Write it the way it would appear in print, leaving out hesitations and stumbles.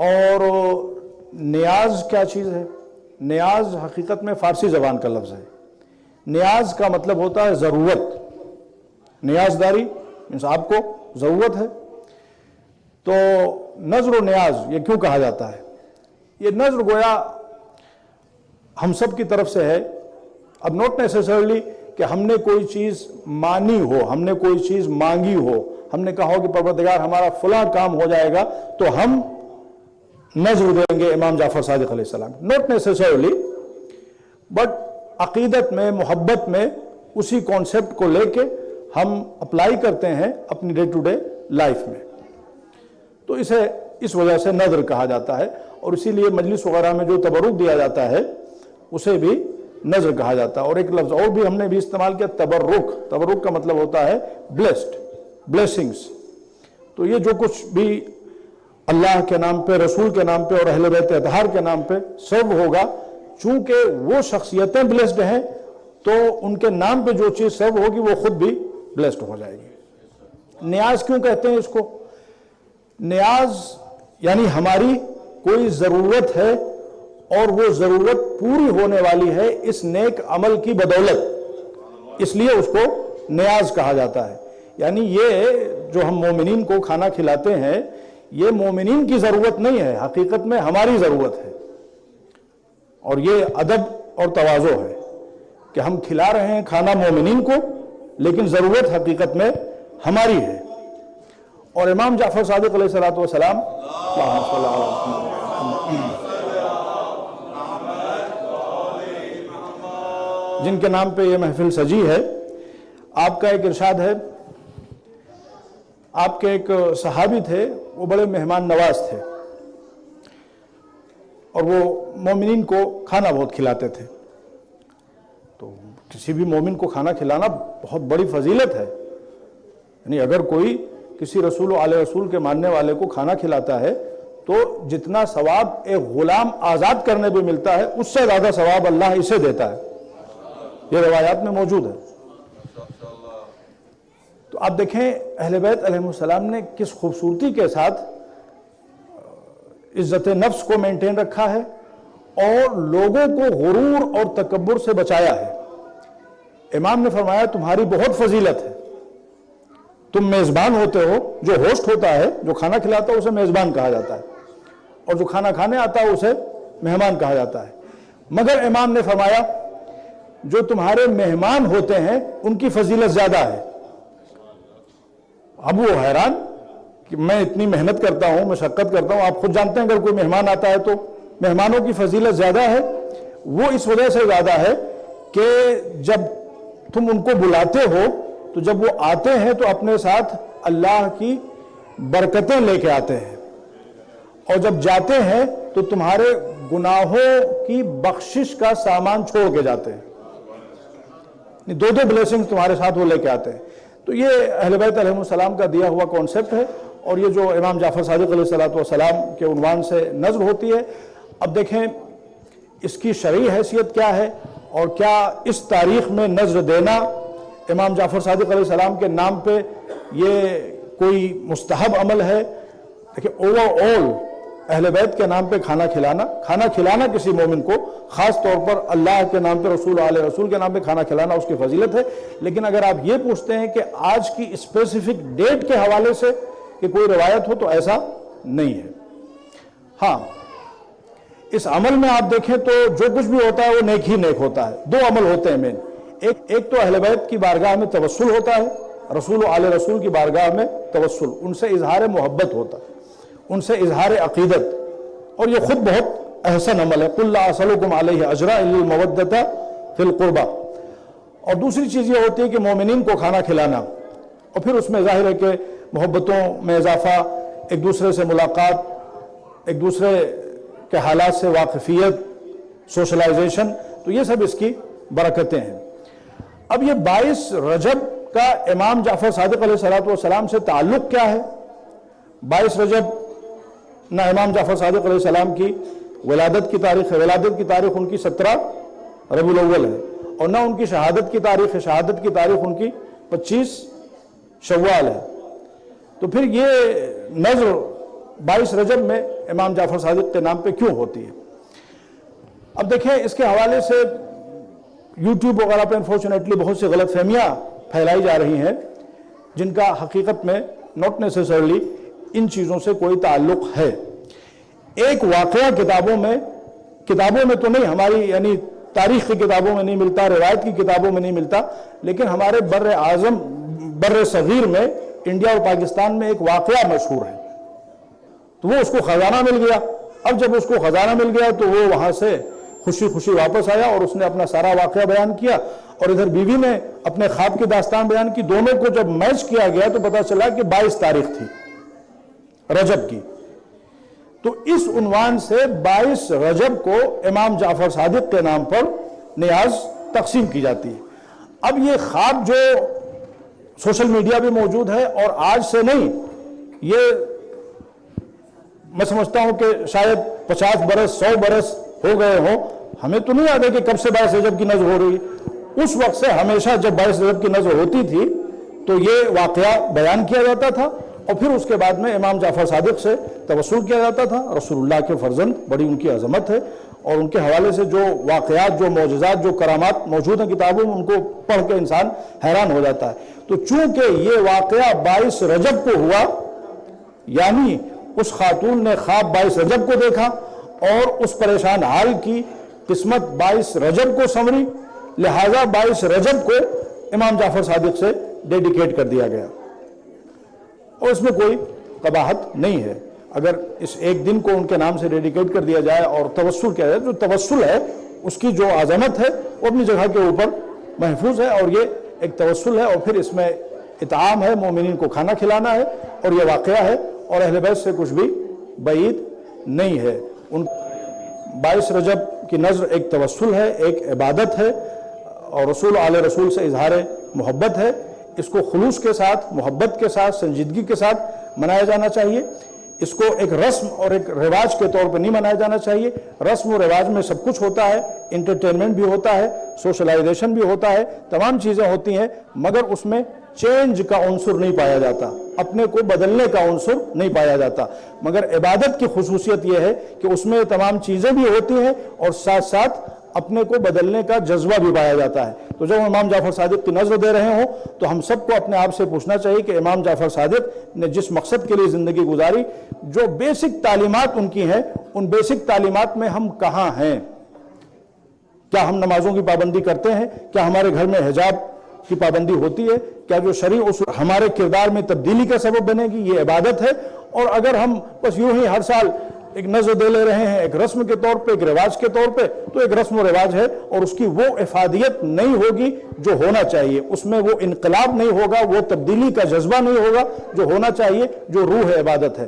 اور نیاز کیا چیز ہے؟ نیاز حقیقت میں فارسی زبان کا لفظ ہے. نیاز کا مطلب ہوتا ہے ضرورت. نیازداری مینس آپ کو ضرورت ہے. تو نظر و نیاز یہ کیوں کہا جاتا ہے؟ یہ نظر گویا ہم سب کی طرف سے ہے. اب نوٹ نیسیسرلی کہ ہم نے کوئی چیز مانی ہو، ہم نے کوئی چیز مانگی ہو، ہم نے کہا ہو کہ پروردگار ہمارا فلاں کام ہو جائے گا تو ہم نظر دیں گے امام جعفر صادق علیہ السلام. نوٹ نیسیسرلی، بٹ عقیدت میں، محبت میں اسی کانسیپٹ کو لے کے ہم اپلائی کرتے ہیں اپنی ڈے ٹو ڈے لائف میں. تو اسے اس وجہ سے نظر کہا جاتا ہے. اور اسی لیے مجلس وغیرہ میں جو تبرک دیا جاتا ہے اسے بھی نظر کہا جاتا ہے. اور ایک لفظ اور بھی ہم نے بھی استعمال کیا، تبرک. تبرک کا مطلب ہوتا ہے بلیسڈ، بلیسنگز. تو یہ جو کچھ بھی اللہ کے نام پہ، رسول کے نام پہ اور اہل بیت اطہار کے نام پہ سرو ہوگا، چونکہ وہ شخصیتیں بلیسڈ ہیں تو ان کے نام پہ جو چیز سرو ہوگی وہ خود بھی بلیسڈ ہو جائے گی. نیاز کیوں کہتے ہیں اس کو؟ نیاز یعنی ہماری کوئی ضرورت ہے اور وہ ضرورت پوری ہونے والی ہے اس نیک عمل کی بدولت، اس لیے اس کو نیاز کہا جاتا ہے. یعنی یہ جو ہم مومنین کو کھانا کھلاتے ہیں یہ مومنین کی ضرورت نہیں ہے، حقیقت میں ہماری ضرورت ہے. اور یہ ادب اور تواضع ہے کہ ہم کھلا رہے ہیں کھانا مومنین کو لیکن ضرورت حقیقت میں ہماری ہے. اور امام جعفر صادق علیہ السلام جن کے نام پہ یہ محفل سجی ہے، آپ کا ایک ارشاد ہے. آپ کے ایک صحابی تھے، وہ بڑے مہمان نواز تھے اور وہ مومنین کو کھانا بہت کھلاتے تھے. تو کسی بھی مومن کو کھانا کھلانا بہت بڑی فضیلت ہے. یعنی اگر کوئی کسی رسول و آل رسول کے ماننے والے کو کھانا کھلاتا ہے تو جتنا ثواب ایک غلام آزاد کرنے بھی ملتا ہے اس سے زیادہ ثواب اللہ اسے دیتا ہے. یہ روایات میں موجود ہے. تو آپ دیکھیں اہل بیت علیہ السلام نے کس خوبصورتی کے ساتھ عزت نفس کو مینٹین رکھا ہے اور لوگوں کو غرور اور تکبر سے بچایا ہے. امام نے فرمایا تمہاری بہت فضیلت ہے، تم میزبان ہوتے ہو. جو ہوسٹ ہوتا ہے، جو کھانا کھلاتا ہے اسے میزبان کہا جاتا ہے، اور جو کھانا کھانے آتا ہے اسے مہمان کہا جاتا ہے. مگر امام نے فرمایا جو تمہارے مہمان ہوتے ہیں ان کی فضیلت زیادہ ہے. اب وہ حیران کہ میں اتنی محنت کرتا ہوں، مشقت کرتا ہوں، آپ خود جانتے ہیں اگر کوئی مہمان آتا ہے تو مہمانوں کی فضیلت زیادہ ہے. وہ اس وجہ سے زیادہ ہے کہ جب تم ان کو بلاتے ہو تو جب وہ آتے ہیں تو اپنے ساتھ اللہ کی برکتیں لے کے آتے ہیں، اور جب جاتے ہیں تو تمہارے گناہوں کی بخشش کا سامان چھوڑ کے جاتے ہیں. دو بلیسنگ تمہارے ساتھ وہ لے کے آتے ہیں. تو یہ اہل بیت علیہ السلام کا دیا ہوا کانسیپٹ ہے، اور یہ جو امام جعفر صادق علیہ السلام کے عنوان سے نظر ہوتی ہے. اب دیکھیں اس کی شرعی حیثیت کیا ہے، اور کیا اس تاریخ میں نظر دینا امام جعفر صادق علیہ السلام کے نام پہ یہ کوئی مستحب عمل ہے؟ دیکھیں اوور آل اہل بیت کے نام پہ کھانا کھلانا کسی مومن کو، خاص طور پر اللہ کے نام پہ، رسول آل رسول کے نام پہ کھانا کھلانا اس کی فضیلت ہے. لیکن اگر آپ یہ پوچھتے ہیں کہ آج کی اسپیسیفک ڈیٹ کے حوالے سے کہ کوئی روایت ہو تو ایسا نہیں ہے. ہاں اس عمل میں آپ دیکھیں تو جو کچھ بھی ہوتا ہے وہ نیک ہی نیک ہوتا ہے. دو عمل ہوتے ہیں مین. ایک تو اہل بیت کی بارگاہ میں توسل ہوتا ہے، رسول و آل رسول کی بارگاہ میں توسل، ان سے اظہار محبت ہوتا ہے، ان سے اظہار عقیدت، اور یہ خود بہت احسن عمل ہے. قُلْ لَا أَسْأَلُكُمْ عَلَيْهِ أَجْرًا إِلَّا الْمَوَدَّةَ فِي الْقُرْبَى. اور دوسری چیز یہ ہوتی ہے کہ مومنین کو کھانا کھلانا، اور پھر اس میں ظاہر ہے کہ محبتوں میں اضافہ، ایک دوسرے سے ملاقات، ایک دوسرے کے حالات سے واقفیت، سوشلائزیشن، تو یہ سب اس کی برکتیں ہیں. اب یہ 22 رجب کا امام جعفر صادق علیہ السلام سے تعلق کیا ہے؟ 22 رجب نہ امام جعفر صادق علیہ السلام کی ولادت کی تاریخ ہے، ولادت کی تاریخ ان کی 17 ربیع الاول ہے، اور نہ ان کی شہادت کی تاریخ ہے، شہادت کی تاریخ ان کی 25 شوال ہے. تو پھر یہ نظر 22 رجب میں امام جعفر صادق کے نام پہ کیوں ہوتی ہے؟ اب دیکھیں اس کے حوالے سے یوٹیوب وغیرہ پہ انفارچونیٹلی بہت سی غلط فہمیاں پھیلائی جا رہی ہیں جن کا حقیقت میں ناٹ نیسیسرلی ان چیزوں سے کوئی تعلق ہے۔ ایک واقعہ کتابوں میں تو نہیں، ہماری یعنی تاریخ کی کتابوں میں نہیں ملتا، روایت کی کتابوں میں نہیں ملتا، لیکن ہمارے بر صغیر میں انڈیا اور پاکستان میں ایک واقعہ مشہور ہے، تو وہ اس کو خزانہ مل گیا۔ اب جب اس کو خزانہ مل گیا تو وہ وہاں سے خوشی خوشی واپس آیا اور اس نے اپنا سارا واقعہ بیان کیا، اور ادھر بیوی نے اپنے خواب کی داستان بیان کی۔ دونوں کو جب میچ کیا گیا تو پتا چلا کہ 22 تاریخ تھی رجب کی، تو اس عنوان سے 22 رجب کو امام جعفر صادق کے نام پر نیاز تقسیم کی جاتی ہے۔ اب یہ خواب جو سوشل میڈیا بھی موجود ہے، اور آج سے نہیں، یہ میں سمجھتا ہوں کہ شاید 50 برس 100 برس ہو گئے ہوں، ہمیں تو نہیں یاد ہے کہ کب سے 22 رجب کی نظر ہو رہی ہے۔ اس وقت سے ہمیشہ جب 22 رجب کی نظر ہوتی تھی تو یہ واقعہ بیان کیا جاتا تھا، اور پھر اس کے بعد میں امام جعفر صادق سے توسل کیا جاتا تھا۔ رسول اللہ کے فرزند، بڑی ان کی عظمت ہے، اور ان کے حوالے سے جو واقعات، جو معجزات، جو کرامات موجود ہیں کتابوں میں، ان کو پڑھ کے انسان حیران ہو جاتا ہے۔ تو چونکہ یہ واقعہ 22 رجب کو ہوا، یعنی اس خاتون نے خواب 22 رجب کو دیکھا اور اس پریشان حال کی قسمت 22 رجب کو سنوری، لہذا 22 رجب کو امام جعفر صادق سے ڈیڈیکیٹ کر دیا گیا، اور اس میں کوئی قباحت نہیں ہے اگر اس ایک دن کو ان کے نام سے ڈیڈیکیٹ کر دیا جائے اور توسل کیا جائے۔ جو توسل ہے اس کی جو عظمت ہے وہ اپنی جگہ کے اوپر محفوظ ہے، اور یہ ایک توسل ہے، اور پھر اس میں اطعام ہے، مومنین کو کھانا کھلانا ہے، اور یہ واقعہ ہے، اور اہل بیت سے کچھ بھی بعید نہیں ہے۔ 22 رجب کی نظر ایک توسل ہے، ایک عبادت ہے، اور رسول آل رسول سے اظہار محبت ہے۔ اس کو خلوص کے ساتھ، محبت کے ساتھ، سنجیدگی کے ساتھ منایا جانا چاہیے۔ اس کو ایک رسم اور ایک رواج کے طور پر نہیں منایا جانا چاہیے۔ رسم و رواج میں سب کچھ ہوتا ہے، انٹرٹینمنٹ بھی ہوتا ہے، سوشلائزیشن بھی ہوتا ہے، تمام چیزیں ہوتی ہیں، مگر اس میں چینج کا عنصر نہیں پایا جاتا، اپنے کو بدلنے کا عنصر نہیں پایا جاتا۔ مگر عبادت کی خصوصیت یہ ہے کہ اس میں تمام چیزیں بھی ہوتی ہیں اور ساتھ ساتھ اپنے کو بدلنے کا جذبہ بھی پایا جاتا ہے۔ تو جب امام جعفر صادق کی نظر دے رہے ہوں تو ہم سب کو اپنے آپ سے پوچھنا چاہیے کہ امام جعفر صادق نے جس مقصد کے لیے زندگی گزاری، جو بیسک تعلیمات ان کی ہیں، ان بیسک تعلیمات میں ہم کہاں ہیں؟ کیا ہم نمازوں کی پابندی کرتے ہیں؟ کیا ہمارے گھر میں حجاب کی پابندی ہوتی ہے؟ کیا جو شرعی اصول ہمارے کردار میں تبدیلی کا سبب بنے گی؟ یہ عبادت ہے۔ اور اگر ہم بس یوں ہی ہر سال ایک نظر دے لے رہے ہیں، ایک رسم کے طور پہ، ایک رواج کے طور پہ، تو ایک رسم و رواج ہے، اور اس کی وہ افادیت نہیں ہوگی جو ہونا چاہیے، اس میں وہ انقلاب نہیں ہوگا، وہ تبدیلی کا جذبہ نہیں ہوگا جو ہونا چاہیے، جو روح عبادت ہے۔